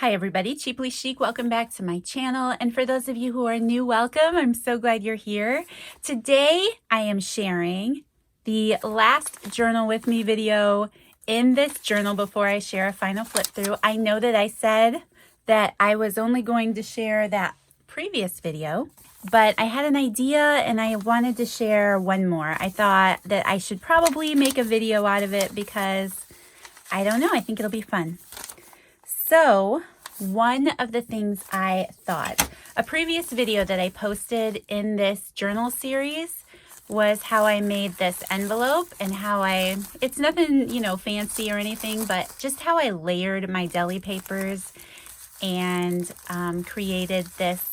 Hi everybody, Cheaply Chic. Welcome back to my channel. And for those of you who are new, welcome. I'm so glad you're here. Today I am sharing the last journal with me video in this journal before I share a final flip through. I know that I said that I was only going to share that previous video, but I had an idea and I wanted to share one more. I thought that I should probably make a video out of it because I don't know, I think it'll be fun. So one of the things I thought, a previous video that I posted in this journal series was how I made this envelope and how it's nothing, fancy or anything, but just how I layered my deli papers and created this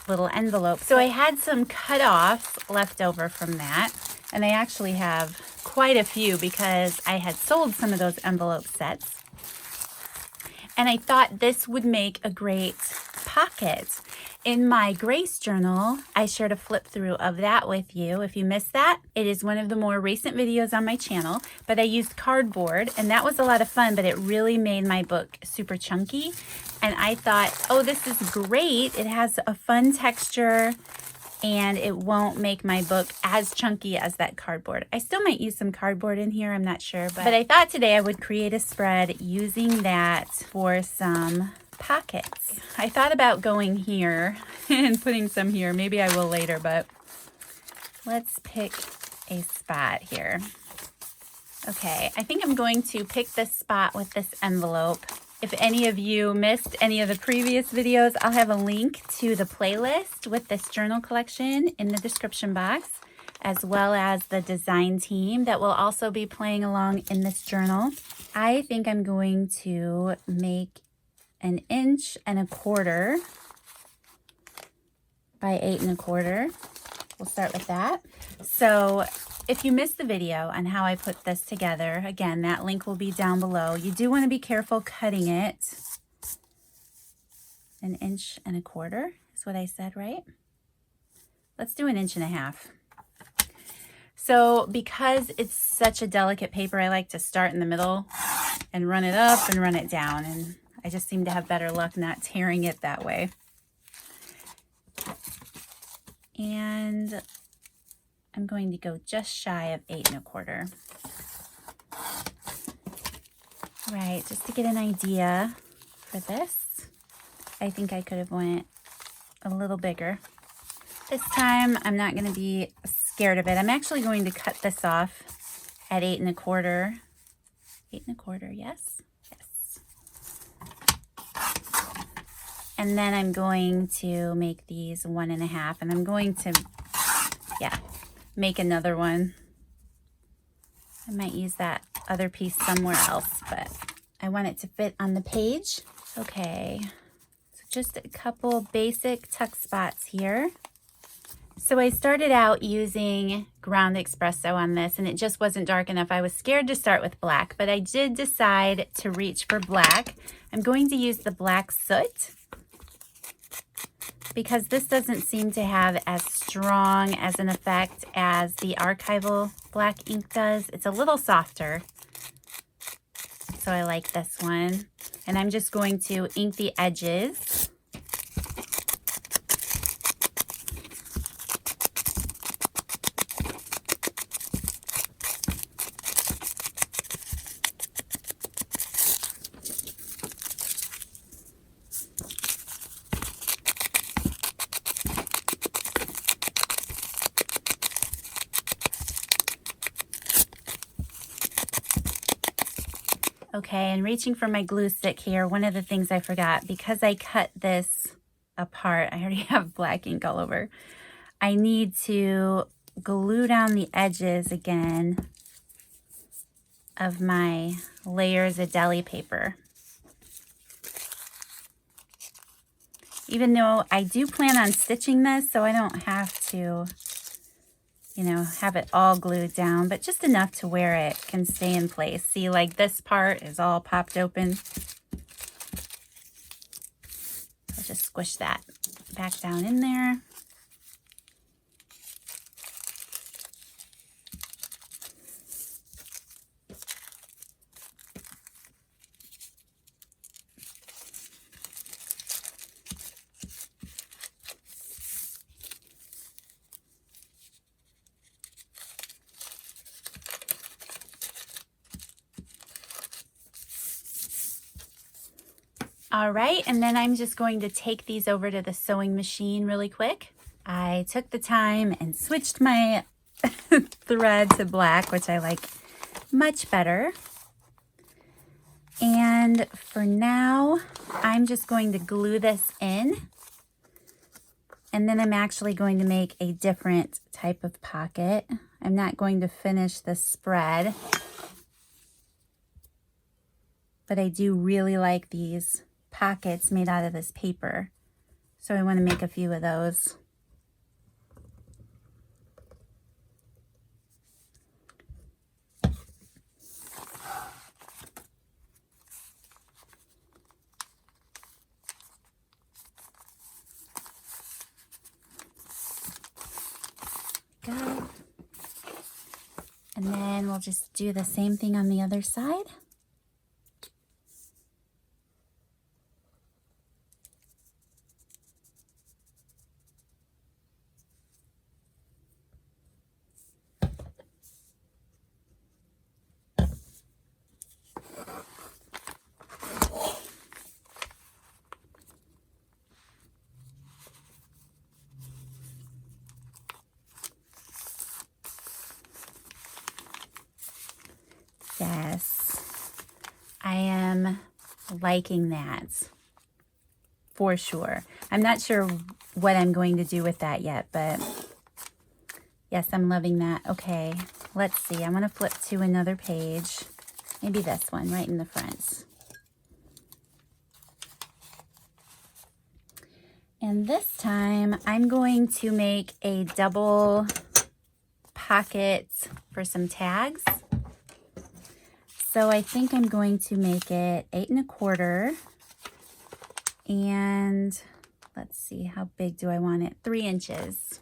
little envelope. So I had some cut-offs left over from that, and I actually have quite a few because I had sold some of those envelope sets. And I thought this would make a great pocket. In my Grace journal, I shared a flip through of that with you. If you missed that, it is one of the more recent videos on my channel, but I used cardboard and that was a lot of fun, but it really made my book super chunky. And I thought, oh, this is great. It has a fun texture and it won't make my book as chunky as that cardboard. I still might use some cardboard in here, I'm not sure, but I thought today I would create a spread using that for some pockets. I thought about going here and putting some here. Maybe I will later, but let's pick a spot here. Okay, I think I'm going to pick this spot with this envelope. If any of you missed any of the previous videos, I'll have a link to the playlist with this journal collection in the description box, as well as the design team that will also be playing along in this journal. I think I'm going to make 1 1/4 inches by 8 1/4. We'll start with that. So if you missed the video on how I put this together, again, that link will be down below. You do want to be careful cutting it. 1 1/4 inches is what I said, right? Let's do 1.5 inches. So because it's such a delicate paper, I like to start in the middle and run it up and run it down. And I just seem to have better luck not tearing it that way. And I'm going to go just shy of 8 1/4. Right, just to get an idea for this. I think I could have went a little bigger. This time, I'm not going to be scared of it. I'm actually going to cut this off at 8 1/4. 8 1/4, yes? Yes. And then I'm going to make these 1 1/2, and I'm going to, make another one. I might use that other piece somewhere else, but I want it to fit on the page. Okay, so just a couple basic tuck spots here. So I started out using ground espresso on this and it just wasn't dark enough. I was scared to start with black, but I did decide to reach for black. I'm going to use the black soot because this doesn't seem to have as strong as an effect as the archival black ink does. It's a little softer, so I like this one. And I'm just going to ink the edges. Okay, and reaching for my glue stick here, one of the things I forgot, because I cut this apart, I already have black ink all over. I need to glue down the edges again of my layers of deli paper. Even though I do plan on stitching this, so I don't have to, have it all glued down, but just enough to where it can stay in place. See, like this part is all popped open. I'll just squish that back down in there. All right, and then I'm just going to take these over to the sewing machine really quick. I took the time and switched my thread to black, which I like much better. And for now, I'm just going to glue this in. And then I'm actually going to make a different type of pocket. I'm not going to finish the spread, but I do really like these pockets made out of this paper. So I want to make a few of those. Go. And then we'll just do the same thing on the other side. Yes, I am liking that for sure. I'm not sure what I'm going to do with that yet, but yes, I'm loving that. Okay, let's see. I'm going to flip to another page. Maybe this one right in the front. And this time I'm going to make a double pocket for some tags. So I think I'm going to make it 8 1/4, and let's see, how big do I want it? 3 inches.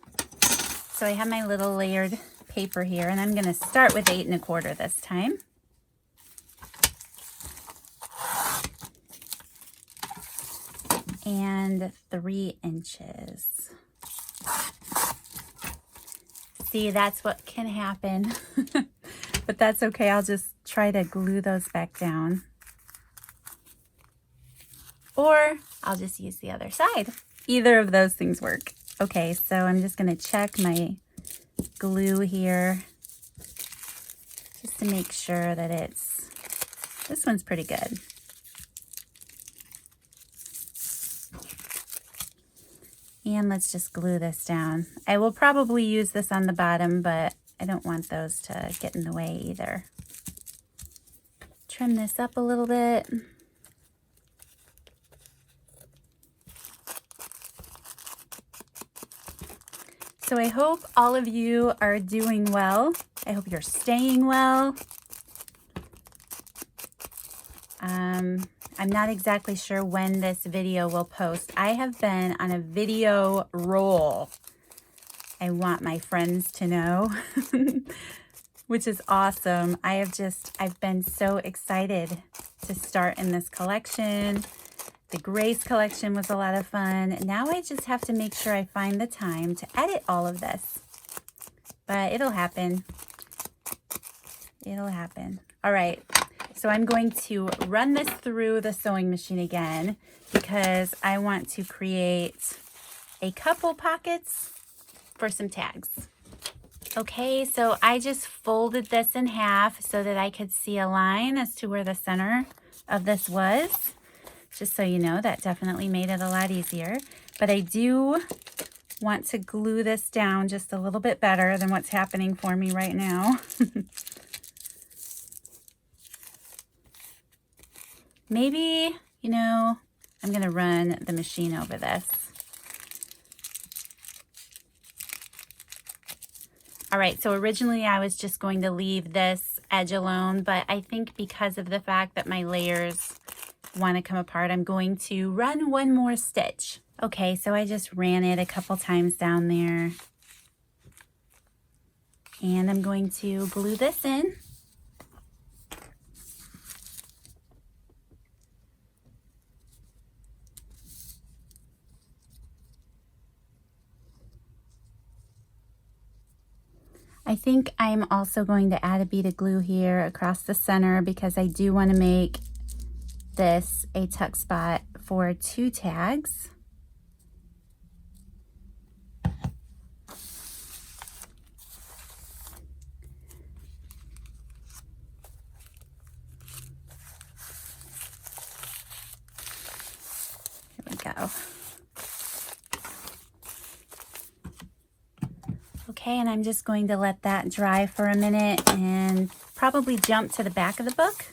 So I have my little layered paper here, and I'm going to start with 8 1/4 this time. And 3 inches. See, that's what can happen. But that's okay. I'll just try to glue those back down. Or I'll just use the other side. Either of those things work. Okay, so I'm just going to check my glue here just to make sure that this one's pretty good. And let's just glue this down. I will probably use this on the bottom, but I don't want those to get in the way either. Trim this up a little bit. So I hope all of you are doing well. I hope you're staying well. I'm not exactly sure when this video will post. I have been on a video roll. I want my friends to know, which is awesome. I've been so excited to start in this collection. The Grace collection was a lot of fun. Now I just have to make sure I find the time to edit all of this. But it'll happen. It'll happen. All right. So I'm going to run this through the sewing machine again because I want to create a couple pockets for some tags. Okay, so I just folded this in half so that I could see a line as to where the center of this was. Just so you know, that definitely made it a lot easier. But I do want to glue this down just a little bit better than what's happening for me right now. Maybe, you know, I'm going to run the machine over this. All right, so originally I was just going to leave this edge alone, but I think because of the fact that my layers want to come apart, I'm going to run one more stitch. Okay, so I just ran it a couple times down there. And I'm going to glue this in. I think I'm also going to add a bead of glue here across the center because I do want to make this a tuck spot for 2 tags. Here we go. Okay, and I'm just going to let that dry for a minute and probably jump to the back of the book.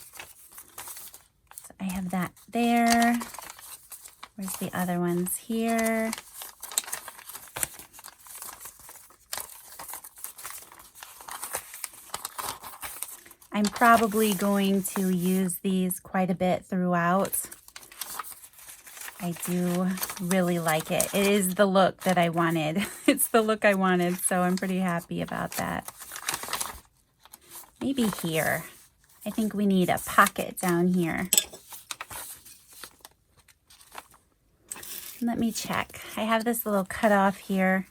So I have that there. Where's the other ones here? I'm probably going to use these quite a bit throughout. I do really like it. It is the look that I wanted. It's the look I wanted, so I'm pretty happy about that. Maybe here. I think we need a pocket down here. Let me check. I have this little cutoff here.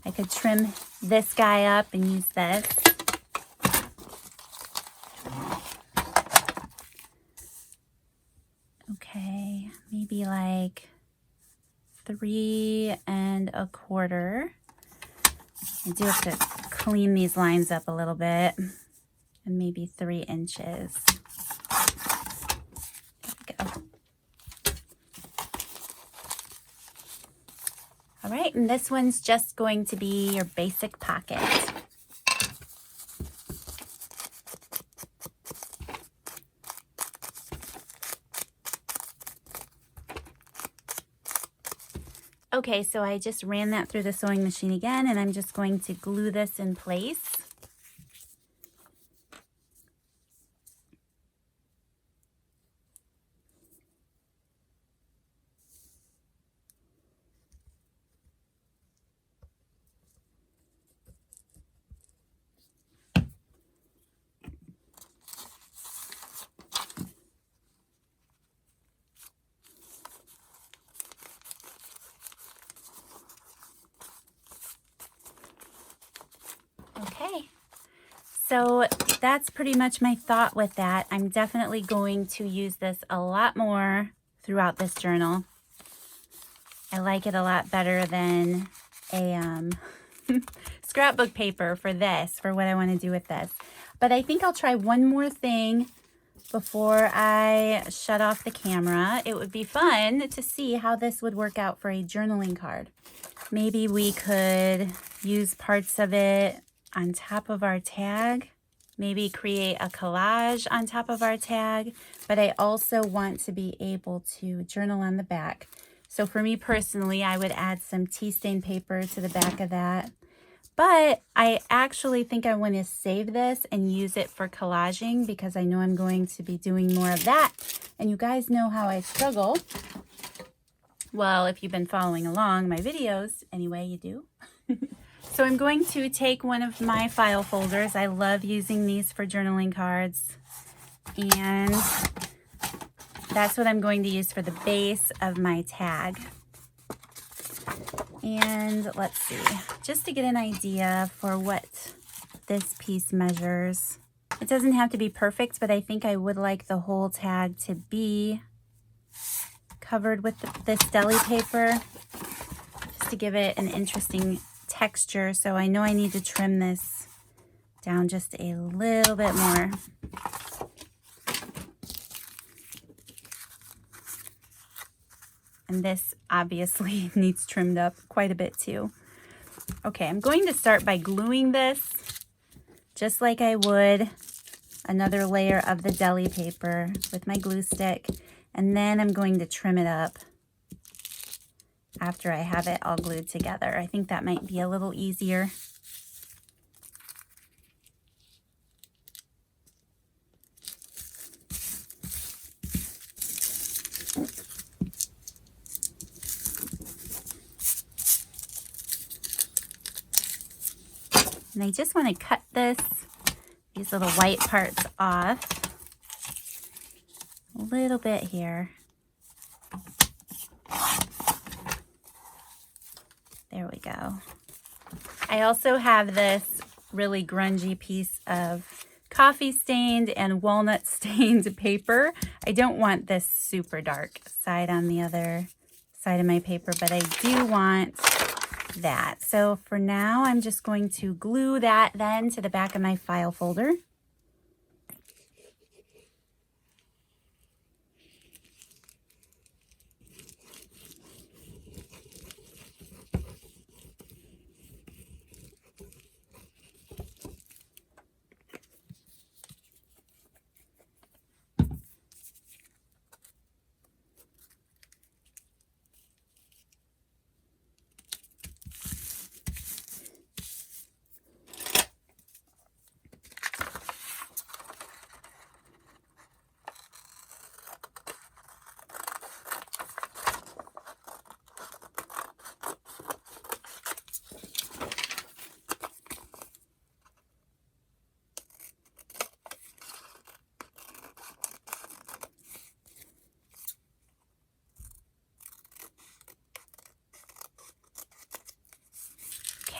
I could trim this guy up and use this. Okay, maybe like 3 1/4. I do have to clean these lines up a little bit. And maybe 3 inches. There we go. All right, and this one's just going to be your basic pocket. Okay, so I just ran that through the sewing machine again, and I'm just going to glue this in place. Okay, so that's pretty much my thought with that. I'm definitely going to use this a lot more throughout this journal. I like it a lot better than a scrapbook paper for this, for what I want to do with this. But I think I'll try one more thing before I shut off the camera. It would be fun to see how this would work out for a journaling card. Maybe we could use parts of it on top of our tag, maybe create a collage on top of our tag, but I also want to be able to journal on the back. So for me personally, I would add some tea stain paper to the back of that. But I actually think I want to save this and use it for collaging because I know I'm going to be doing more of that. And you guys know how I struggle. Well, if you've been following along my videos, anyway, you do. So I'm going to take one of my file folders. I love using these for journaling cards. And that's what I'm going to use for the base of my tag. And let's see, just to get an idea for what this piece measures. It doesn't have to be perfect, but I think I would like the whole tag to be covered with this deli paper, just to give it an interesting texture. So I know I need to trim this down just a little bit more. And this obviously needs trimmed up quite a bit too. Okay, I'm going to start by gluing this just like I would another layer of the deli paper with my glue stick. And then I'm going to trim it up after I have it all glued together. I think that might be a little easier. And I just want to cut these little white parts off a little bit here. There we go. I also have this really grungy piece of coffee stained and walnut stained paper. I don't want this super dark side on the other side of my paper, but I do want that. So for now, I'm just going to glue that then to the back of my file folder.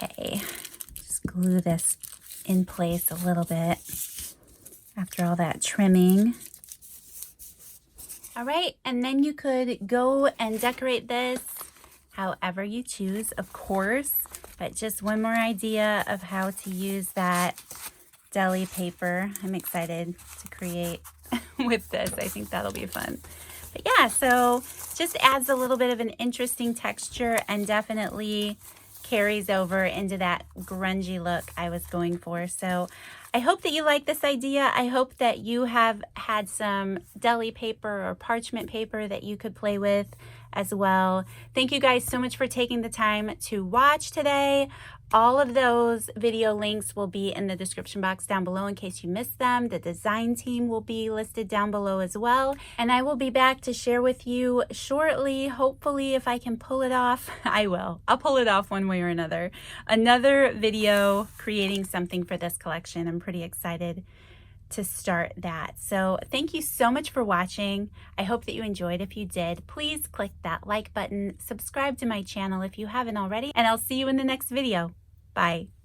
Okay, just glue this in place a little bit after all that trimming. All right, and then you could go and decorate this however you choose, of course, but just one more idea of how to use that deli paper. I'm excited to create with this. I think that'll be fun. But yeah, so just adds a little bit of an interesting texture and definitely carries over into that grungy look I was going for. So I hope that you like this idea. I hope that you have had some deli paper or parchment paper that you could play with as well. Thank you guys so much for taking the time to watch today. All of those video links will be in the description box down below in case you missed them. The design team will be listed down below as well. And I will be back to share with you shortly. Hopefully, if I can pull it off, I will. I'll pull it off one way or another. Another video creating something for this collection. I'm pretty excited to start that. So thank you so much for watching. I hope that you enjoyed. If you did, please click that like button, subscribe to my channel if you haven't already, and I'll see you in the next video. Bye.